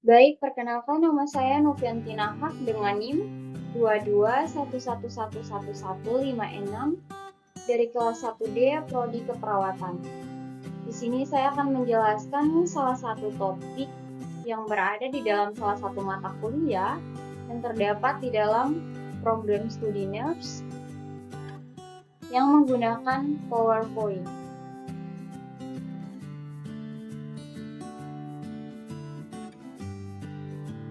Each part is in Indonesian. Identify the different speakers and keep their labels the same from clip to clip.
Speaker 1: Baik, perkenalkan nama saya Noviantina Haq dengan NIM 22111156 dari kelas 1D Prodi Keperawatan. Di sini saya akan menjelaskan salah satu topik yang berada di dalam salah satu mata kuliah yang terdapat di dalam program studi NERS yang menggunakan PowerPoint.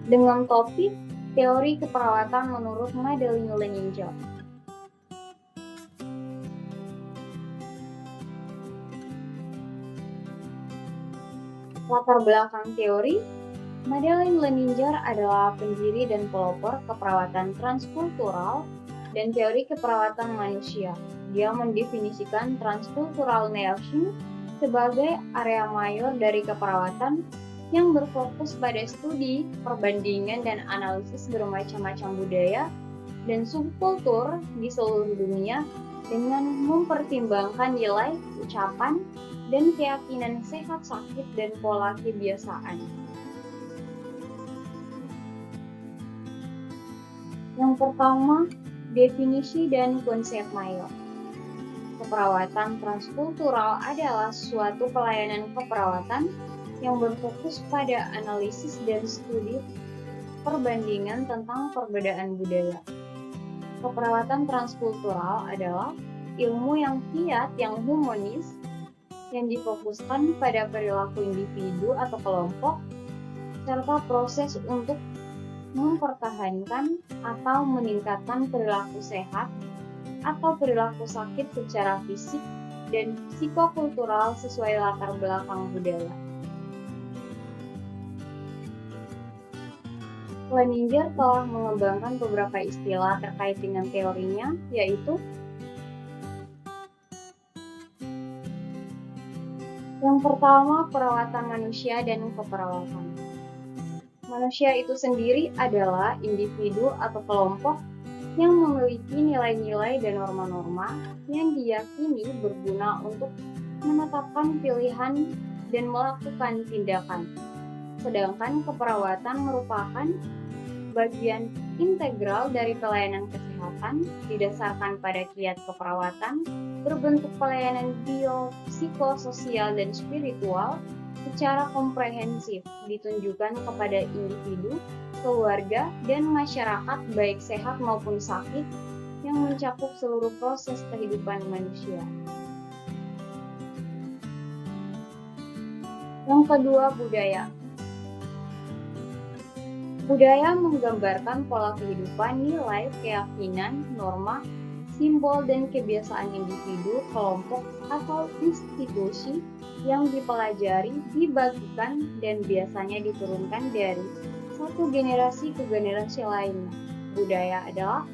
Speaker 1: Dengan topik teori keperawatan menurut Madeline Leninger. Latar belakang teori, Madeline Leninger adalah pendiri dan pelopor keperawatan transkultural dan teori keperawatan manusia. Dia mendefinisikan transkultural nursing sebagai area mayor dari keperawatan yang berfokus pada studi, perbandingan, dan analisis bermacam-macam budaya dan subkultur di seluruh dunia dengan mempertimbangkan nilai, ucapan, dan keyakinan sehat sakit dan pola kebiasaan. Yang pertama, definisi dan konsep mayor. Keperawatan transkultural adalah suatu pelayanan keperawatan yang berfokus pada analisis dan studi perbandingan tentang perbedaan budaya. Keperawatan transkultural adalah ilmu yang kiat, yang humanis, yang difokuskan pada perilaku individu atau kelompok, serta proses untuk mempertahankan atau meningkatkan perilaku sehat atau perilaku sakit secara fisik dan psikokultural sesuai latar belakang budaya. Leninger telah mengembangkan beberapa istilah terkait dengan teorinya, yaitu yang pertama, perawatan manusia dan keperawatan. Manusia itu sendiri adalah individu atau kelompok yang memiliki nilai-nilai dan norma-norma yang diyakini berguna untuk menetapkan pilihan dan melakukan tindakan. Sedangkan keperawatan merupakan bagian integral dari pelayanan kesehatan didasarkan pada kiat keperawatan berbentuk pelayanan biopsikososial dan spiritual secara komprehensif ditunjukkan kepada individu, keluarga, dan masyarakat baik sehat maupun sakit yang mencakup seluruh proses kehidupan manusia. Yang kedua, budaya. Budaya menggambarkan pola kehidupan, nilai, keyakinan, norma, simbol, dan kebiasaan individu, kelompok, atau institusi yang dipelajari, dibagikan, dan biasanya diturunkan dari satu generasi ke generasi lainnya. Budaya adalah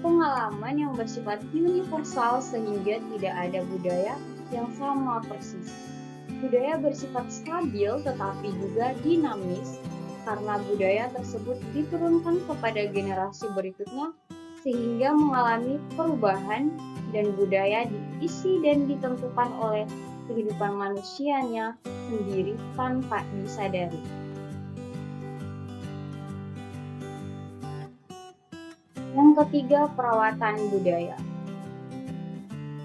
Speaker 1: pengalaman yang bersifat universal sehingga tidak ada budaya yang sama persis. Budaya bersifat stabil tetapi juga dinamis karena budaya tersebut diturunkan kepada generasi berikutnya sehingga mengalami perubahan, dan budaya diisi dan ditentukan oleh kehidupan manusianya sendiri tanpa disadari. Yang ketiga, perawatan budaya.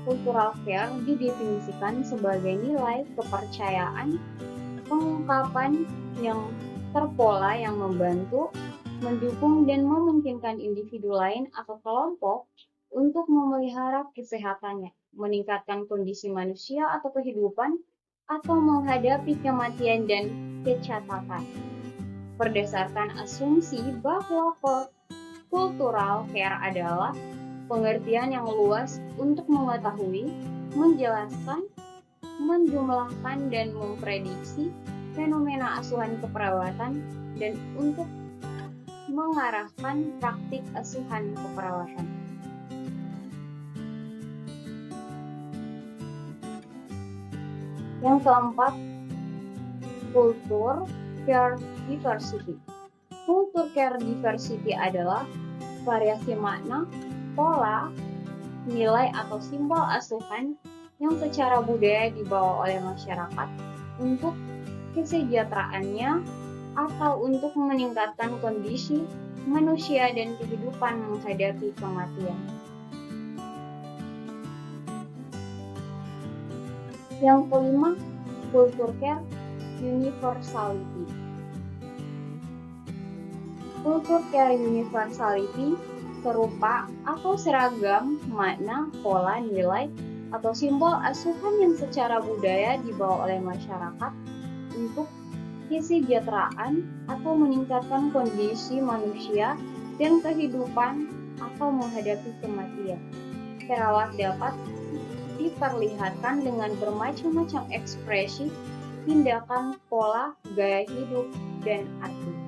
Speaker 1: Cultural care didefinisikan sebagai nilai, kepercayaan, pengungkapan yang terpola yang membantu, mendukung, dan memungkinkan individu lain atau kelompok untuk memelihara kesehatannya, meningkatkan kondisi manusia atau kehidupan, atau menghadapi kematian dan kecacatan. Berdasarkan asumsi bahwa cultural care adalah pengertian yang luas untuk mengetahui, menjelaskan, menjumlahkan, dan memprediksi fenomena asuhan keperawatan dan untuk mengarahkan praktik asuhan keperawatan. Yang keempat, culture care diversity. Culture care diversity adalah variasi makna, pola, nilai atau simbol asuhan yang secara budaya dibawa oleh masyarakat untuk kesejahteraannya, atau untuk meningkatkan kondisi manusia dan kehidupan menghadapi kematian. Yang kelima, culture care universality. Culture care universality serupa atau seragam makna, pola, nilai, atau simbol asuhan yang secara budaya dibawa oleh masyarakat untuk kesejahteraan atau meningkatkan kondisi manusia dan kehidupan atau menghadapi kematian. Perawat dapat diperlihatkan dengan bermacam-macam ekspresi, tindakan, pola, gaya hidup, dan arti.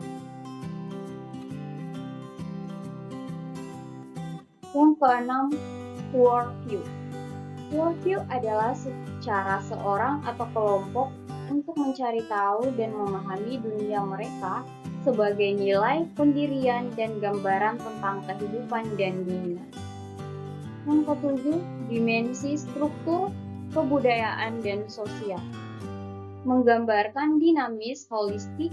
Speaker 1: Yang keenam, worldview. Worldview adalah cara seorang atau kelompok untuk mencari tahu dan memahami dunia mereka sebagai nilai, pendirian, dan gambaran tentang kehidupan dan dunia. Yang ketujuh, dimensi struktur, kebudayaan, dan sosial. Menggambarkan dinamis, holistik,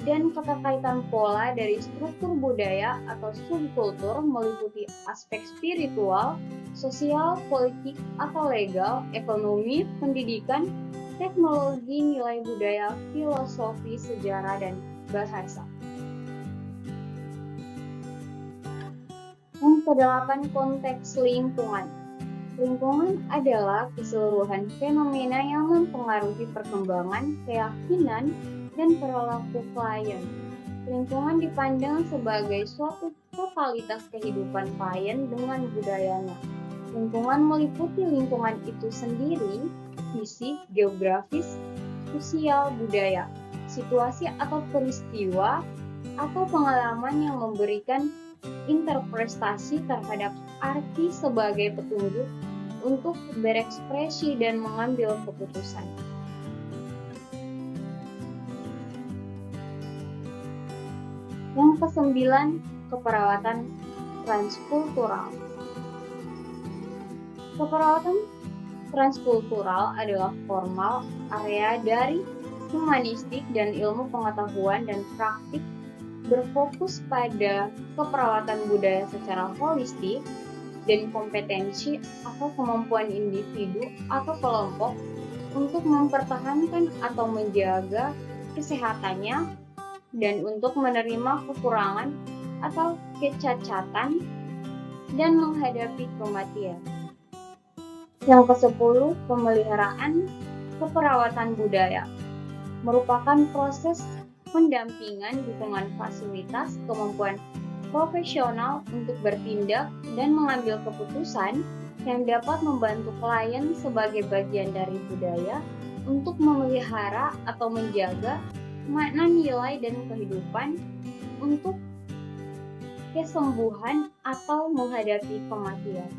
Speaker 1: dan keterkaitan pola dari struktur budaya atau subkultur meliputi aspek spiritual, sosial, politik, atau legal, ekonomi, pendidikan, teknologi, nilai budaya, filosofi, sejarah, dan bahasa. Yang kedelapan, konteks lingkungan. Lingkungan adalah keseluruhan fenomena yang mempengaruhi perkembangan, keyakinan, dan perilaku klien. Lingkungan dipandang sebagai suatu totalitas kehidupan klien dengan budayanya. Lingkungan meliputi lingkungan itu sendiri, fisik, geografis, sosial, budaya, situasi atau peristiwa, atau pengalaman yang memberikan interpretasi terhadap arti sebagai petunjuk untuk berekspresi dan mengambil keputusan. Yang kesembilan, keperawatan transkultural. Keperawatan transkultural adalah formal area dari humanistik dan ilmu pengetahuan dan praktik berfokus pada keperawatan budaya secara holistik dan kompetensi atau kemampuan individu atau kelompok untuk mempertahankan atau menjaga kesehatannya dan untuk menerima kekurangan atau kecacatan dan menghadapi kematian. Yang ke-10, pemeliharaan keperawatan budaya merupakan proses pendampingan, dukungan fasilitas, kemampuan profesional untuk bertindak dan mengambil keputusan yang dapat membantu klien sebagai bagian dari budaya untuk memelihara atau menjaga makna, nilai, dan kehidupan untuk kesembuhan atau menghadapi kematian.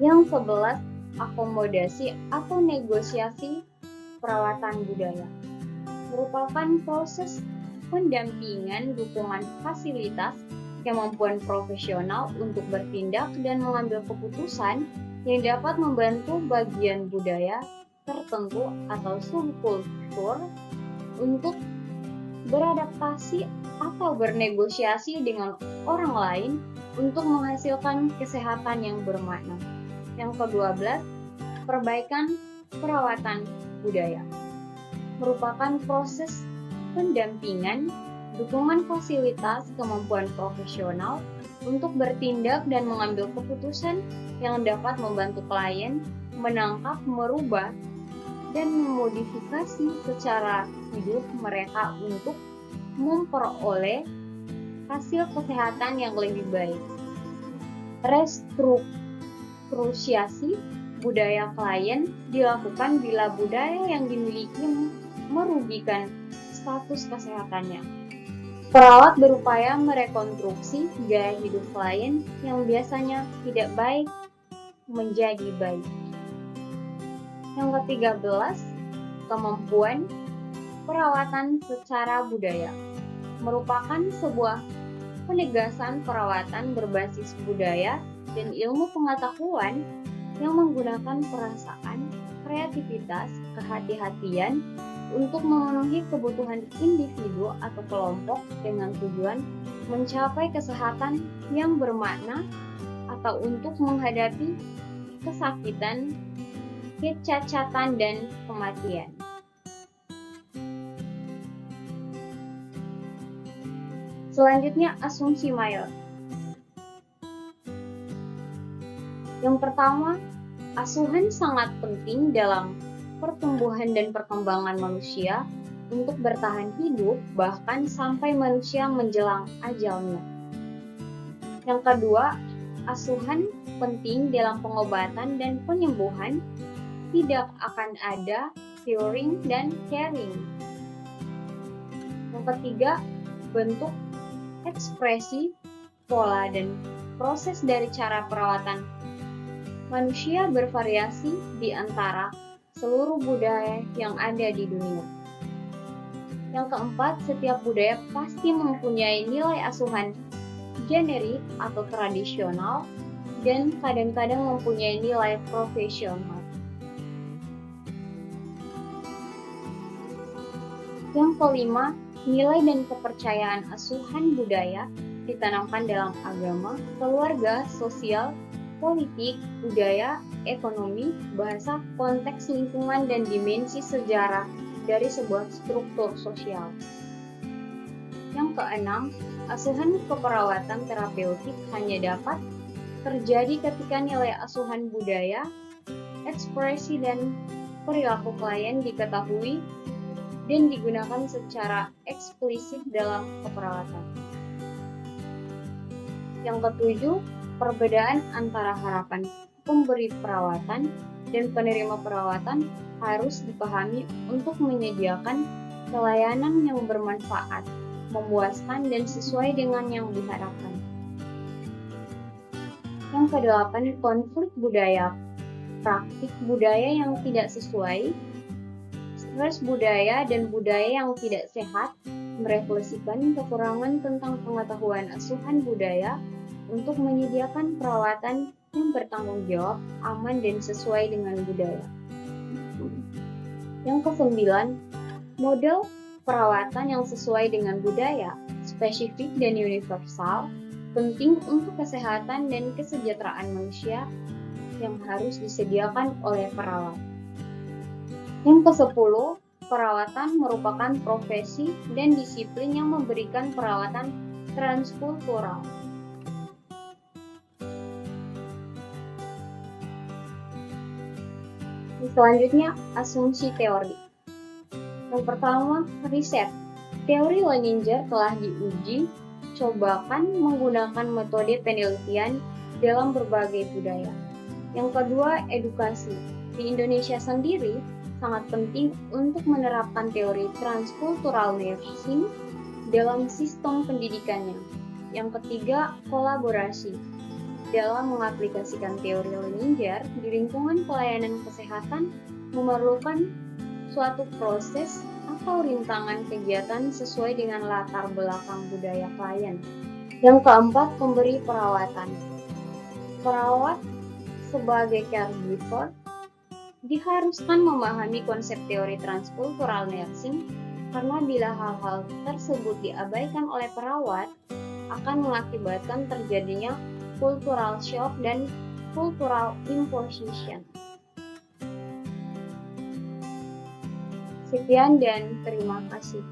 Speaker 1: Yang 11, akomodasi atau negosiasi perawatan budaya merupakan proses pendampingan, dukungan fasilitas, kemampuan profesional untuk bertindak dan mengambil keputusan yang dapat membantu bagian budaya tertentu atau subkultur untuk beradaptasi atau bernegosiasi dengan orang lain untuk menghasilkan kesehatan yang bermakna. Yang ke-12, perbaikan perawatan budaya merupakan proses pendampingan, dukungan fasilitas, kemampuan profesional untuk bertindak dan mengambil keputusan yang dapat membantu klien menangkap, merubah, dan memodifikasi secara hidup mereka untuk memperoleh hasil kesehatan yang lebih baik. Restrukturisasi budaya klien dilakukan bila budaya yang dimiliki merugikan status kesehatannya. Perawat berupaya merekonstruksi gaya hidup klien yang biasanya tidak baik menjadi baik. Yang ke-13, kemampuan perawatan secara budaya merupakan sebuah penegasan perawatan berbasis budaya dan ilmu pengetahuan yang menggunakan perasaan, kreativitas, kehati-hatian untuk memenuhi kebutuhan individu atau kelompok dengan tujuan mencapai kesehatan yang bermakna atau untuk menghadapi kesakitan, kecacatan, dan kematian. Selanjutnya, asumsi mayor. Yang pertama, asuhan sangat penting dalam pertumbuhan dan perkembangan manusia untuk bertahan hidup bahkan sampai manusia menjelang ajalnya. Yang kedua, asuhan penting dalam pengobatan dan penyembuhan. Tidak akan ada curing dan caring. Yang ketiga, bentuk, ekspresi, pola, dan proses dari cara perawatan manusia bervariasi di antara seluruh budaya yang ada di dunia. Yang keempat, setiap budaya pasti mempunyai nilai asuhan generik atau tradisional dan kadang-kadang mempunyai nilai profesional. Yang kelima, nilai dan kepercayaan asuhan budaya ditanamkan dalam agama, keluarga, sosial, politik, budaya, ekonomi, bahasa, konteks lingkungan, dan dimensi sejarah dari sebuah struktur sosial. Yang keenam, asuhan keperawatan terapeutik hanya dapat terjadi ketika nilai asuhan budaya, ekspresi, dan perilaku klien diketahui dan digunakan secara eksplisit dalam keperawatan. Yang ketujuh, perbedaan antara harapan pemberi perawatan dan penerima perawatan harus dipahami untuk menyediakan pelayanan yang bermanfaat, memuaskan, dan sesuai dengan yang diharapkan. Yang kedelapan, konflik budaya. Praktik budaya yang tidak sesuai, stres budaya, dan budaya yang tidak sehat merefleksikan kekurangan tentang pengetahuan asuhan budaya untuk menyediakan perawatan yang bertanggung jawab, aman, dan sesuai dengan budaya. Yang kesembilan, model perawatan yang sesuai dengan budaya, spesifik dan universal, penting untuk kesehatan dan kesejahteraan manusia yang harus disediakan oleh perawat. Yang ke-10, perawatan merupakan profesi dan disiplin yang memberikan perawatan transkultural. Selanjutnya, asumsi teori. Yang pertama, riset. Teori Leninger telah diuji cobakan menggunakan metode penelitian dalam berbagai budaya. Yang kedua, edukasi. Di Indonesia sendiri, sangat penting untuk menerapkan teori transkultural nursing dalam sistem pendidikannya. Yang ketiga, kolaborasi. Dalam mengaplikasikan teori Leninger di lingkungan pelayanan kesehatan memerlukan suatu proses atau rintangan kegiatan sesuai dengan latar belakang budaya klien. Yang keempat, pemberi perawatan. Perawat sebagai caregiver diharuskan memahami konsep teori transkultural nursing karena bila hal-hal tersebut diabaikan oleh perawat akan mengakibatkan terjadinya cultural shock dan cultural imposition. Sekian dan terima kasih.